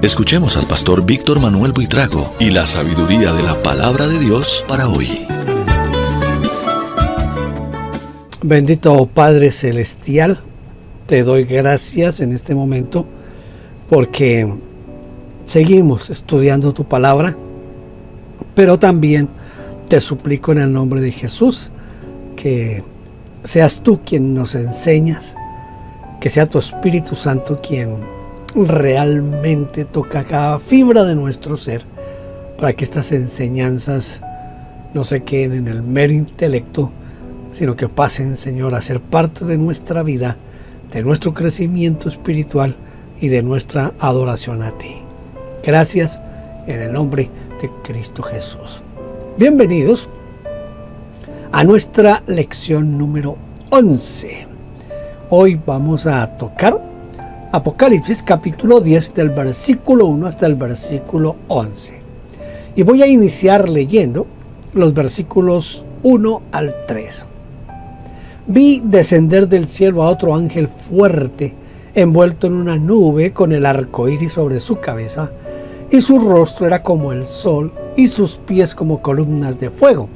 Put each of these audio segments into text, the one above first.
Escuchemos al pastor Víctor Manuel Buitrago y la sabiduría de la palabra de Dios para hoy. Bendito Padre Celestial, te doy gracias en este momento porque seguimos estudiando tu palabra, pero también te suplico en el nombre de Jesús que seas tú quien nos enseñas, que sea tu Espíritu Santo quien realmente toca cada fibra de nuestro ser para que estas enseñanzas no se queden en el mero intelecto, sino que pasen, Señor, a ser parte de nuestra vida, de nuestro crecimiento espiritual y de nuestra adoración a ti. Gracias en el nombre de Cristo Jesús. Bienvenidos a nuestra lección número 11. Hoy vamos a tocar Apocalipsis capítulo 10 del versículo 1 hasta el versículo 11. Y voy a iniciar leyendo los versículos 1 al 3. Vi descender del cielo a otro ángel fuerte, envuelto en una nube con el arco iris sobre su cabeza, y su rostro era como el sol, y sus pies como columnas de fuego.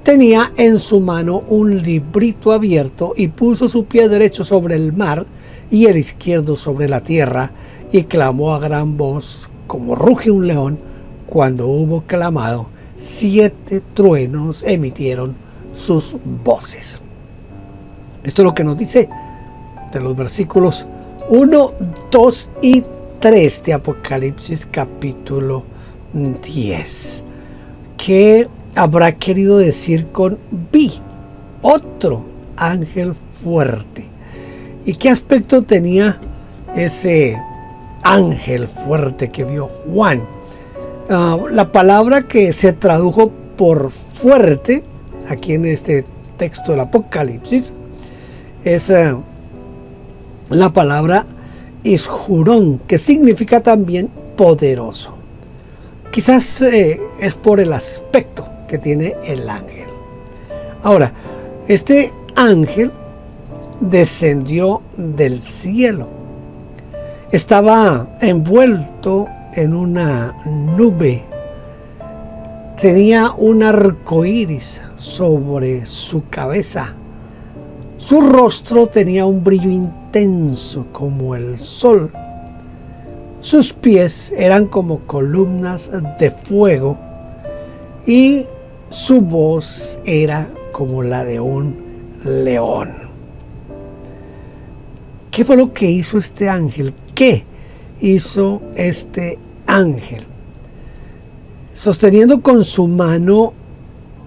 Tenía en su mano un librito abierto, y puso su pie derecho sobre el mar, y el izquierdo sobre la tierra, y clamó a gran voz, como ruge un león. Cuando hubo clamado, 7 truenos emitieron sus voces. Esto es lo que nos dice de los versículos 1, 2 y 3 de Apocalipsis capítulo 10. ¿Qué habrá querido decir con vi? Otro ángel fuerte. ¿Y qué aspecto tenía ese ángel fuerte que vio Juan? La palabra que se tradujo por fuerte aquí en este texto del Apocalipsis es la palabra Isjurón, que significa también poderoso. Quizás es por el aspecto que tiene el ángel. Ahora, este ángel descendió del cielo. Estaba envuelto en una nube. Tenía un arco iris sobre su cabeza. Su rostro tenía un brillo intenso como el sol. Sus pies eran como columnas de fuego y su voz era como la de un león. ¿Qué fue lo que hizo este ángel? ¿Qué hizo este ángel? Sosteniendo con su mano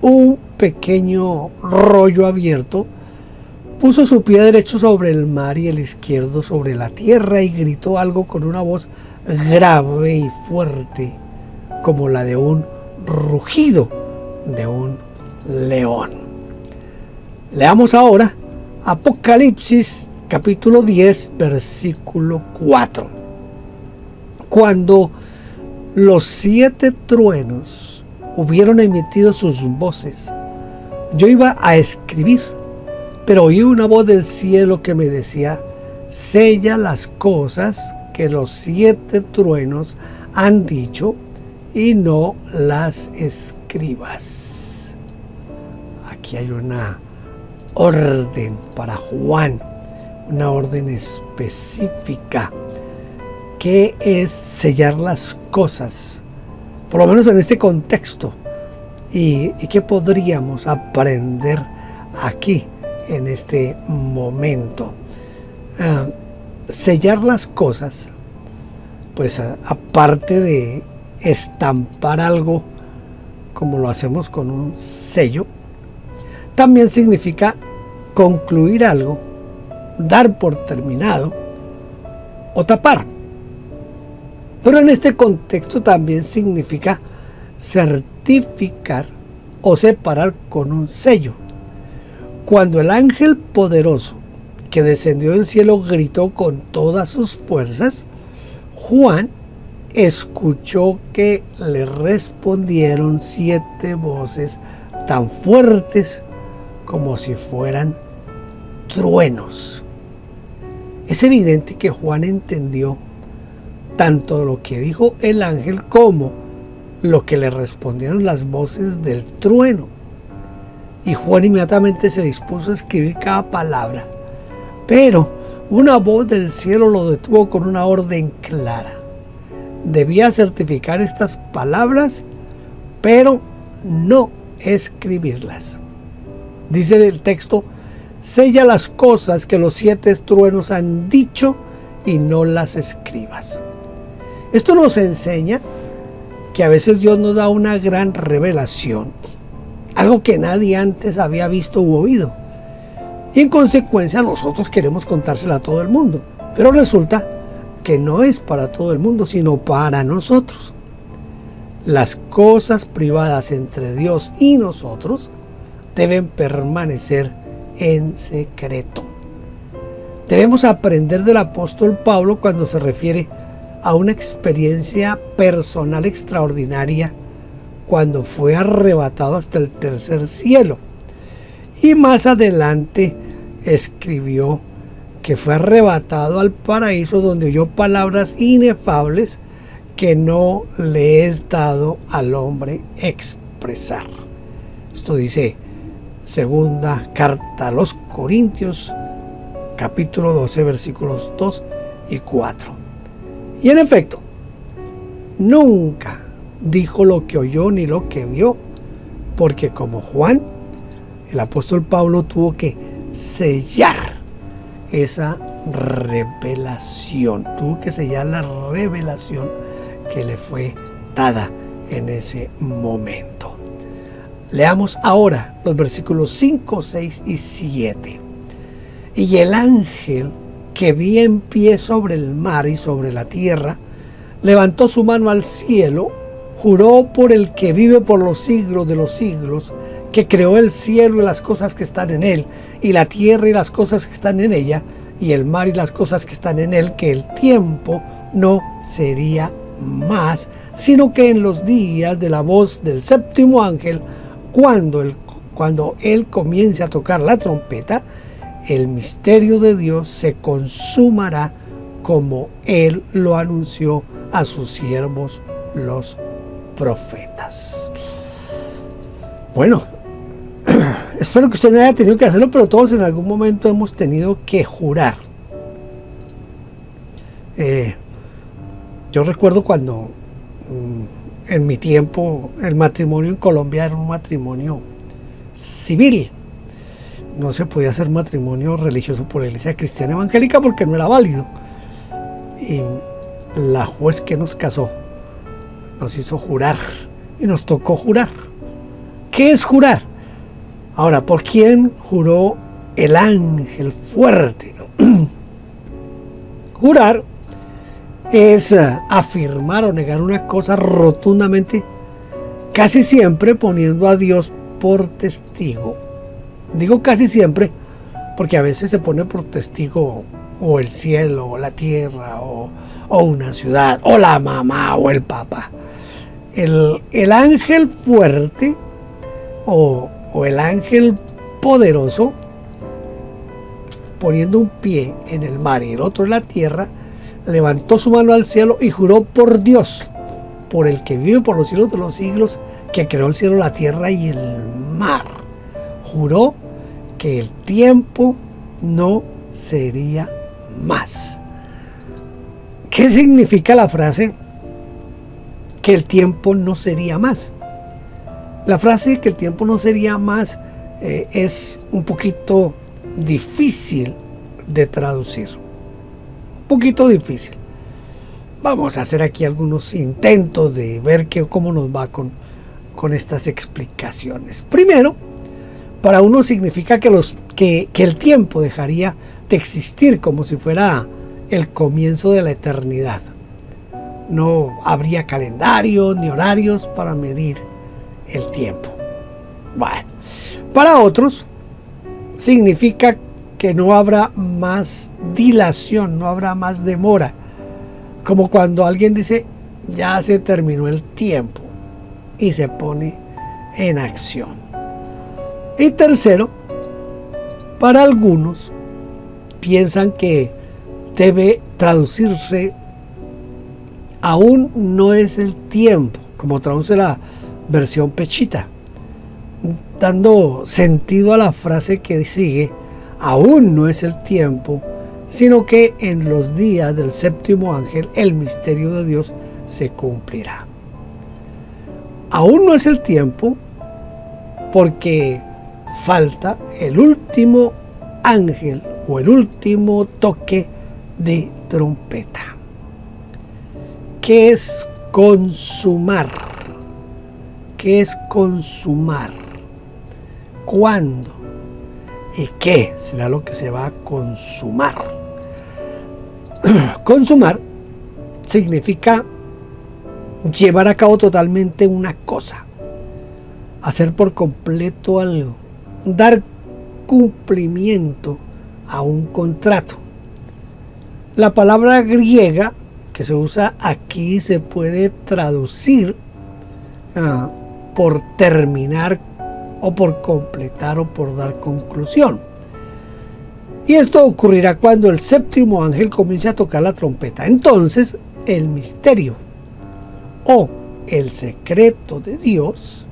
un pequeño rollo abierto, puso su pie derecho sobre el mar y el izquierdo sobre la tierra, y gritó algo con una voz grave y fuerte, como la de un rugido de un león. Leamos ahora Apocalipsis capítulo 10, versículo 4. Cuando los 7 truenos hubieron emitido sus voces, yo iba a escribir, pero oí una voz del cielo que me decía: sella las cosas que los 7 truenos han dicho y no las escribas. Aquí hay una orden para Juan, una orden específica, que es sellar las cosas, por lo menos en este contexto. ¿Y qué podríamos aprender aquí en este momento? Sellar las cosas, pues aparte de estampar algo como lo hacemos con un sello, también significa concluir algo, dar por terminado o tapar. Pero en este contexto también significa certificar o separar con un sello. Cuando el ángel poderoso que descendió del cielo gritó con todas sus fuerzas, Juan escuchó que le respondieron 7 voces tan fuertes como si fueran truenos. Es evidente que Juan entendió tanto lo que dijo el ángel como lo que le respondieron las voces del trueno. Y Juan inmediatamente se dispuso a escribir cada palabra. Pero una voz del cielo lo detuvo con una orden clara. Debía certificar estas palabras, pero no escribirlas. Dice el texto: sella las cosas que los 7 truenos han dicho y no las escribas. Esto nos enseña que a veces Dios nos da una gran revelación, algo que nadie antes había visto u oído, y en consecuencia nosotros queremos contársela a todo el mundo, pero resulta que no es para todo el mundo, sino para nosotros. Las cosas privadas entre Dios y nosotros deben permanecer en secreto. Debemos aprender del apóstol Pablo cuando se refiere a una experiencia personal extraordinaria cuando fue arrebatado hasta el tercer cielo. Y más adelante escribió que fue arrebatado al paraíso, donde oyó palabras inefables que no le es dado al hombre expresar. Esto dice segunda carta a los Corintios, capítulo 12, versículos 2 y 4. Y en efecto, nunca dijo lo que oyó ni lo que vio, porque como Juan, el apóstol Pablo tuvo que sellar esa revelación, tuvo que sellar la revelación que le fue dada en ese momento. Leamos ahora los versículos 5, 6 y 7. Y el ángel que vi en pie sobre el mar y sobre la tierra, levantó su mano al cielo, juró por el que vive por los siglos de los siglos, que creó el cielo y las cosas que están en él, y la tierra y las cosas que están en ella, y el mar y las cosas que están en él, que el tiempo no sería más, sino que en los días de la voz del séptimo ángel, cuando él comience a tocar la trompeta, el misterio de Dios se consumará, como él lo anunció a sus siervos los profetas. Bueno, espero que usted no haya tenido que hacerlo, pero todos en algún momento hemos tenido que jurar. Yo recuerdo cuando en mi tiempo el matrimonio en Colombia era un matrimonio civil. No se podía hacer matrimonio religioso por la Iglesia Cristiana Evangélica porque no era válido. Y la juez que nos casó nos hizo jurar y nos tocó jurar. ¿Qué es jurar? Ahora, ¿por quién juró el ángel fuerte? Jurar es afirmar o negar una cosa rotundamente, casi siempre poniendo a Dios por testigo. Digo casi siempre porque a veces se pone por testigo o el cielo o la tierra o una ciudad o la mamá o el papá. El ángel fuerte o el ángel poderoso, poniendo un pie en el mar y el otro en la tierra, levantó su mano al cielo y juró por Dios, por el que vive por los siglos de los siglos, que creó el cielo, la tierra y el mar. Juró que el tiempo no sería más. ¿Qué significa la frase que el tiempo no sería más? La frase que el tiempo no sería más es un poquito difícil de traducir. Un poquito difícil. Vamos a hacer aquí algunos intentos de ver cómo nos va con estas explicaciones. Primero, para uno significa que el tiempo dejaría de existir como si fuera el comienzo de la eternidad. No habría calendario ni horarios para medir el tiempo. Bueno, para otros significa que no habrá más dilación, no habrá más demora, como cuando alguien dice ya se terminó el tiempo y se pone en acción. Y tercero, para algunos piensan que debe traducirse aún no es el tiempo, como traduce la versión Pechita, dando sentido a la frase que sigue, aún no es el tiempo, sino que en los días del séptimo ángel el misterio de Dios se cumplirá. Aún no es el tiempo porque falta el último ángel o el último toque de trompeta. ¿Qué es consumar? ¿Qué es consumar? ¿Cuándo? ¿Y qué será lo que se va a consumar? Consumar significa llevar a cabo totalmente una cosa, hacer por completo algo, dar cumplimiento a un contrato. La palabra griega que se usa aquí se puede traducir por terminar o por completar o por dar conclusión. Y esto ocurrirá cuando el séptimo ángel comience a tocar la trompeta. Entonces el misterio o el secreto de Dios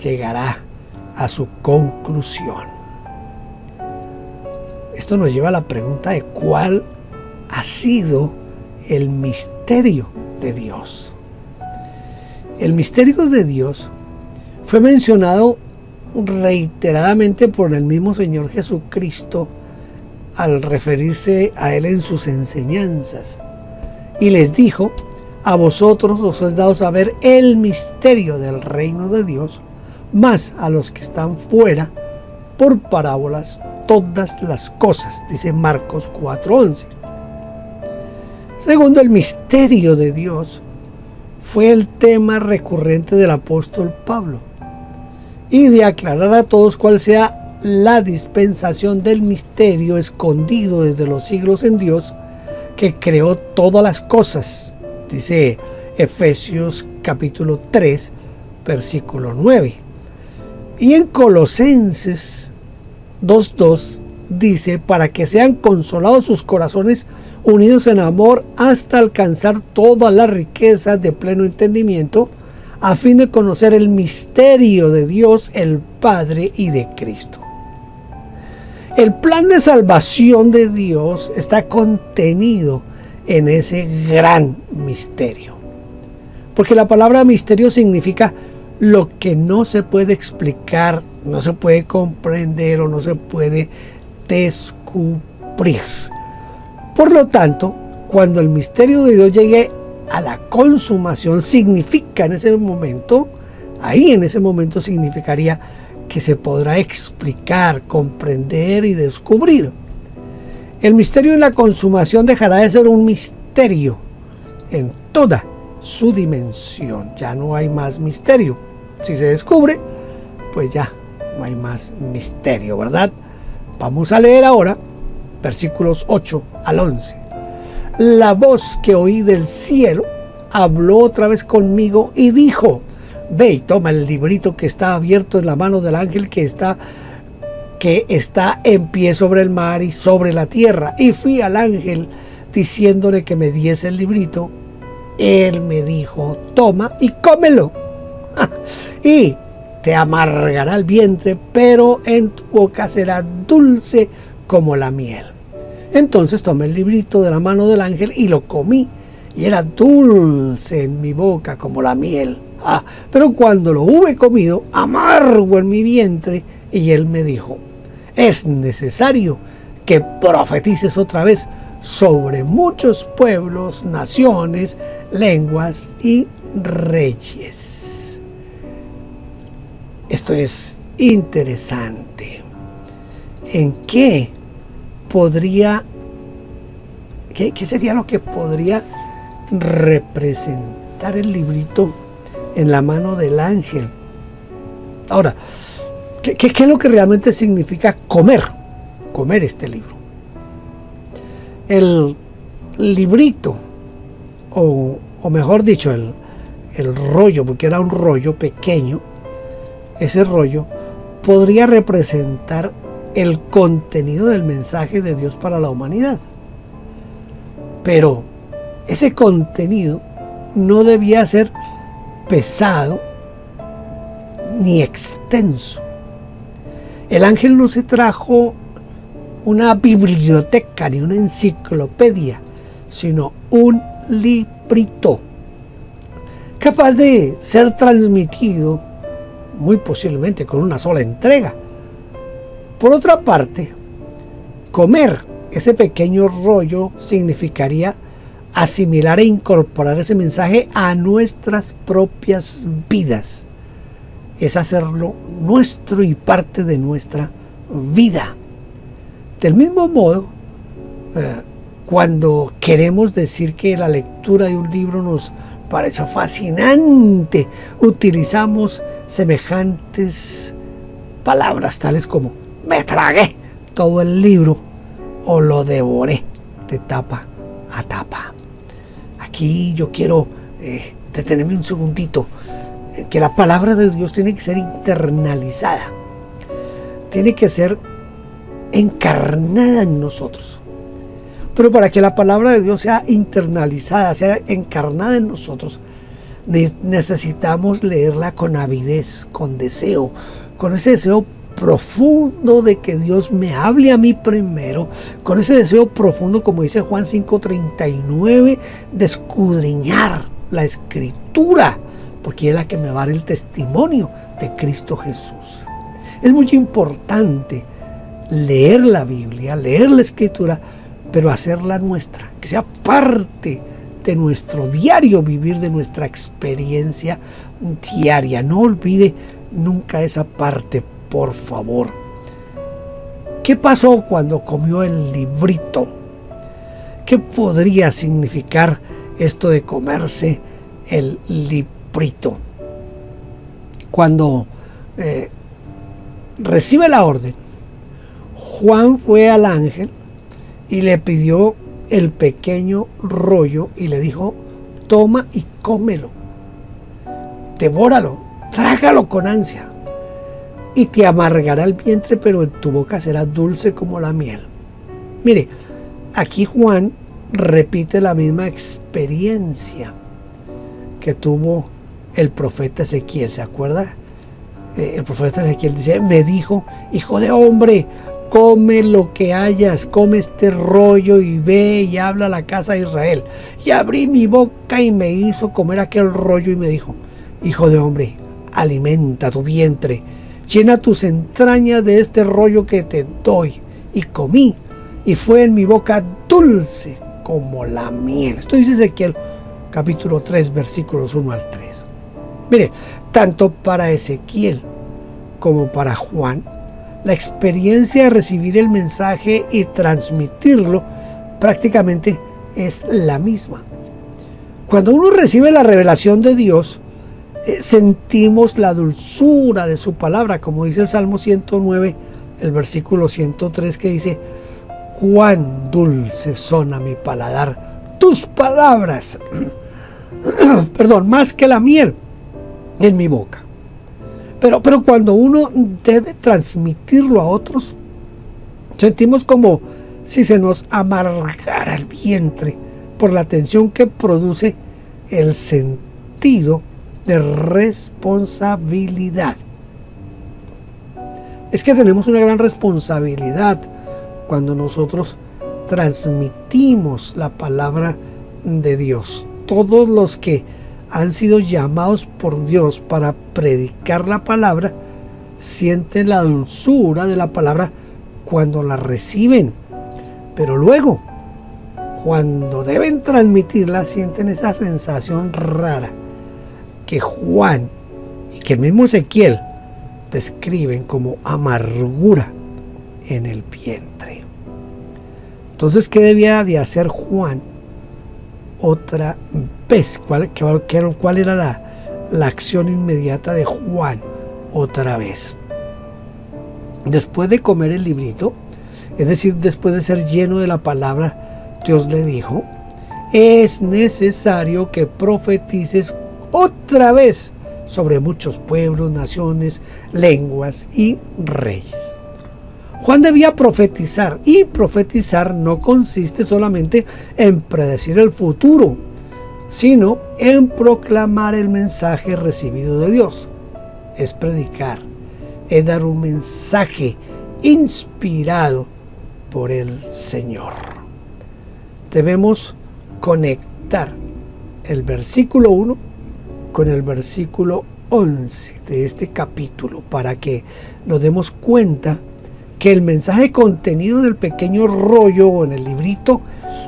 llegará a su conclusión. Esto nos lleva a la pregunta de cuál ha sido el misterio de Dios. El misterio de Dios fue mencionado reiteradamente por el mismo Señor Jesucristo al referirse a Él en sus enseñanzas. Y les dijo: a vosotros os es dado saber el misterio del reino de Dios, mas a los que están fuera, por parábolas, todas las cosas, dice Marcos 4:11. Segundo, el misterio de Dios fue el tema recurrente del apóstol Pablo, y de aclarar a todos cuál sea la dispensación del misterio escondido desde los siglos en Dios, que creó todas las cosas, dice Efesios capítulo 3, versículo 9. Y en Colosenses 2:2 dice: para que sean consolados sus corazones unidos en amor hasta alcanzar todas las riquezas de pleno entendimiento, a fin de conocer el misterio de Dios el Padre y de Cristo. El plan de salvación de Dios está contenido en ese gran misterio. Porque la palabra misterio significa lo que no se puede explicar, no se puede comprender o no se puede descubrir. Por lo tanto, cuando el misterio de Dios llegue a la consumación, significa en ese momento, ahí en ese momento significaría que se podrá explicar, comprender y descubrir. El misterio en la consumación dejará de ser un misterio en toda su dimensión. Ya no hay más misterio. Si se descubre, pues ya no hay más misterio, ¿verdad? Vamos a leer ahora versículos 8 al 11. La voz que oí del cielo habló otra vez conmigo y dijo: ve y toma el librito que está abierto en la mano del ángel que está en pie sobre el mar y sobre la tierra. Y fui al ángel diciéndole que me diese el librito. Él me dijo: toma y cómelo. Y te amargará el vientre, pero en tu boca será dulce como la miel. Entonces tomé el librito de la mano del ángel y lo comí, y era dulce en mi boca como la miel. Pero cuando lo hube comido, amargo en mi vientre. Y él me dijo: es necesario que profetices otra vez sobre muchos pueblos, naciones, lenguas y reyes. Esto es interesante. ¿En qué sería lo que podría representar el librito en la mano del ángel? Ahora, ¿qué es lo que realmente significa comer este libro? El librito, o mejor dicho, el rollo, porque era un rollo pequeño, ese rollo podría representar el contenido del mensaje de Dios para la humanidad. Pero ese contenido no debía ser pesado ni extenso. El ángel no se trajo una biblioteca ni una enciclopedia, sino un librito capaz de ser transmitido muy posiblemente con una sola entrega. Por otra parte, comer ese pequeño rollo significaría asimilar e incorporar ese mensaje a nuestras propias vidas. Es hacerlo nuestro y parte de nuestra vida. Del mismo modo, cuando queremos decir que la lectura de un libro nos pareció fascinante, utilizamos semejantes palabras tales como me tragué todo el libro o lo devoré de tapa a tapa. Aquí yo quiero detenerme un segundito, que la palabra de Dios tiene que ser internalizada, tiene que ser encarnada en nosotros. Pero para que la palabra de Dios sea internalizada, sea encarnada en nosotros, necesitamos leerla con avidez, con deseo, con ese deseo profundo de que Dios me hable a mí primero, con ese deseo profundo, como dice Juan 5:39, de escudriñar la Escritura, porque es la que me va a dar el testimonio de Cristo Jesús. Es muy importante leer la Biblia, leer la Escritura, pero hacerla nuestra, que sea parte de nuestro diario vivir, de nuestra experiencia diaria. No olvide nunca esa parte, por favor. ¿Qué pasó cuando comió el librito? ¿Qué podría significar esto de comerse el librito? Cuando recibe la orden, Juan fue al ángel y le pidió el pequeño rollo y le dijo: toma y cómelo, devóralo, trágalo con ansia, y te amargará el vientre, pero en tu boca será dulce como la miel. Mire, aquí Juan repite la misma experiencia que tuvo el profeta Ezequiel. ¿Se acuerda? El profeta Ezequiel dice: me dijo, hijo de hombre, come lo que hayas, come este rollo y ve y habla a la casa de Israel. Y abrí mi boca y me hizo comer aquel rollo y me dijo: hijo de hombre, alimenta tu vientre, llena tus entrañas de este rollo que te doy. Y comí, y fue en mi boca dulce como la miel. Esto dice Ezequiel capítulo 3, versículos 1 al 3. Mire, tanto para Ezequiel como para Juan, la experiencia de recibir el mensaje y transmitirlo prácticamente es la misma. Cuando uno recibe la revelación de Dios, sentimos la dulzura de su palabra, como dice el Salmo 109, el versículo 103, que dice: cuán dulces son a mi paladar tus palabras, más que la miel en mi boca. Pero cuando uno debe transmitirlo a otros, sentimos como si se nos amargara el vientre por la tensión que produce el sentido de responsabilidad. Es que tenemos una gran responsabilidad cuando nosotros transmitimos la palabra de Dios. Todos los que han sido llamados por Dios para predicar la palabra sienten la dulzura de la palabra cuando la reciben, pero luego, cuando deben transmitirla, sienten esa sensación rara que Juan y que el mismo Ezequiel describen como amargura en el vientre. Entonces, ¿qué debía de hacer Juan otra vez? ¿Cuál era la acción inmediata de Juan otra vez? Después de comer el librito, es decir, después de ser lleno de la palabra, Dios le dijo: es necesario que profetices otra vez sobre muchos pueblos, naciones, lenguas y reyes. Juan debía profetizar, y profetizar no consiste solamente en predecir el futuro, sino en proclamar el mensaje recibido de Dios. Es predicar, es dar un mensaje inspirado por el Señor. Debemos conectar el versículo 1 con el versículo 11 de este capítulo para que nos demos cuenta que el mensaje contenido en el pequeño rollo o en el librito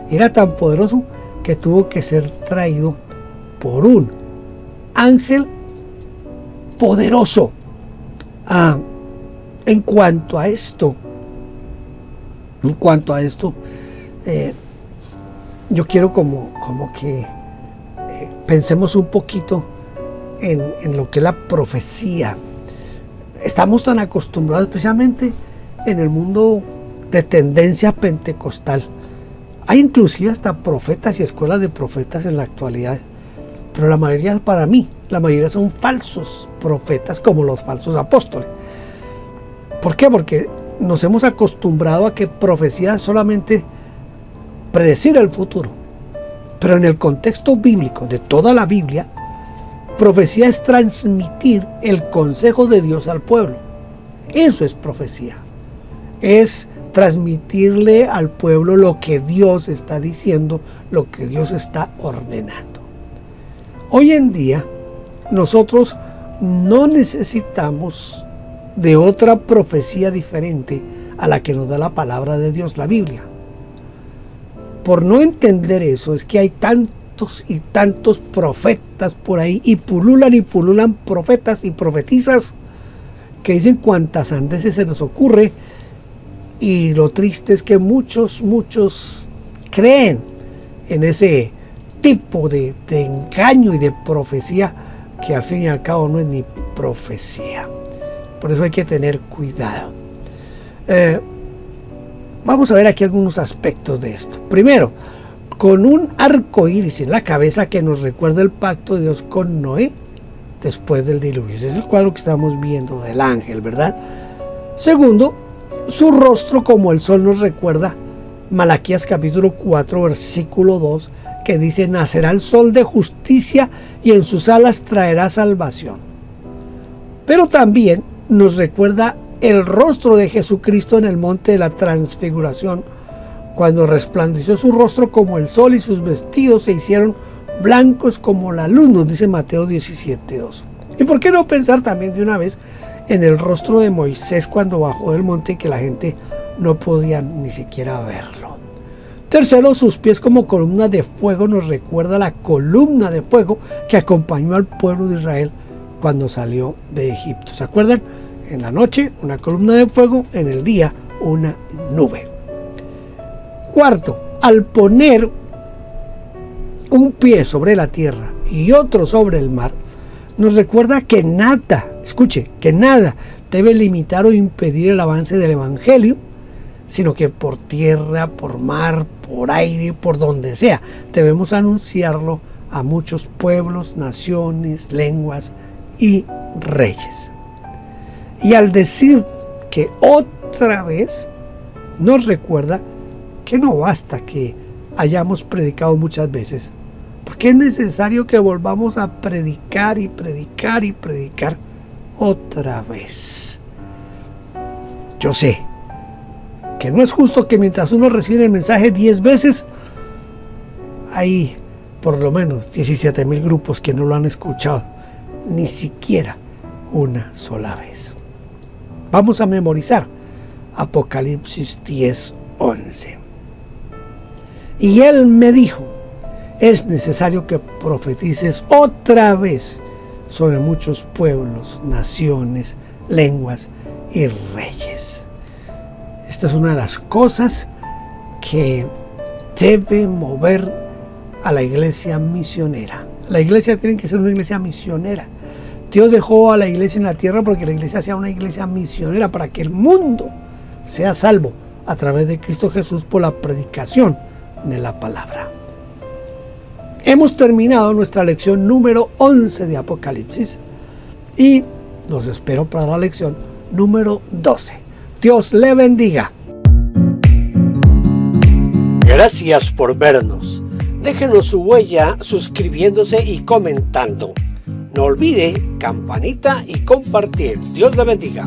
era tan poderoso que tuvo que ser traído por un ángel poderoso. En cuanto a esto, yo quiero como que pensemos un poquito en lo que es la profecía. Estamos tan acostumbrados, especialmente en el mundo de tendencia pentecostal. Hay inclusive hasta profetas y escuelas de profetas en la actualidad. Pero la mayoría, para mí, la mayoría son falsos profetas, como los falsos apóstoles. ¿Por qué? Porque nos hemos acostumbrado a que profecía es solamente predecir el futuro. Pero en el contexto bíblico de toda la Biblia, profecía es transmitir el consejo de Dios al pueblo. Eso es profecía. Es transmitirle al pueblo lo que Dios está diciendo, lo que Dios está ordenando. Hoy en día, nosotros no necesitamos de otra profecía diferente a la que nos da la palabra de Dios, la Biblia. Por no entender eso, es que hay tantos y tantos profetas por ahí, y pululan profetas y profetizas que dicen cuantas sandeces se nos ocurre, y lo triste es que muchos creen en ese tipo de engaño y de profecía que al fin y al cabo no es ni profecía. Por eso hay que tener cuidado. Vamos a ver aquí algunos aspectos de esto. Primero, con un arco iris en la cabeza que nos recuerda el pacto de Dios con Noé después del diluvio. Ese es el cuadro que estamos viendo del ángel, ¿verdad? Segundo, su rostro como el sol nos recuerda Malaquías capítulo 4 versículo 2, que dice: nacerá el sol de justicia y en sus alas traerá salvación. Pero también nos recuerda el rostro de Jesucristo en el monte de la transfiguración, cuando resplandeció su rostro como el sol y sus vestidos se hicieron blancos como la luz, nos dice Mateo 17:2. ¿Y por qué no pensar también de una vez en el rostro de Moisés cuando bajó del monte y que la gente no podía ni siquiera verlo? Tercero, sus pies como columna de fuego nos recuerda la columna de fuego que acompañó al pueblo de Israel cuando salió de Egipto. ¿Se acuerdan? En la noche una columna de fuego, en el día una nube. Cuarto, al poner un pie sobre la tierra y otro sobre el mar, nos recuerda que nada, escuche, que nada debe limitar o impedir el avance del evangelio, sino que por tierra, por mar, por aire, por donde sea, debemos anunciarlo a muchos pueblos, naciones, lenguas y reyes. Y al decir que otra vez, nos recuerda que no basta que hayamos predicado muchas veces, porque es necesario que volvamos a predicar y predicar y predicar otra vez. Yo sé que no es justo que mientras uno recibe el mensaje 10 veces, hay por lo menos 17,000 grupos que no lo han escuchado ni siquiera una sola vez. Vamos a memorizar Apocalipsis 10:11. Y él me dijo: es necesario que profetices otra vez sobre muchos pueblos, naciones, lenguas y reyes. Esta es una de las cosas que debe mover a la iglesia misionera. La iglesia tiene que ser una iglesia misionera. Dios dejó a la iglesia en la tierra porque la iglesia sea una iglesia misionera, para que el mundo sea salvo a través de Cristo Jesús por la predicación de la palabra. Hemos terminado nuestra lección número 11 de Apocalipsis y los espero para la lección número 12. Dios le bendiga. Gracias por vernos. Déjenos su huella suscribiéndose y comentando. No olvide campanita y compartir. Dios le bendiga.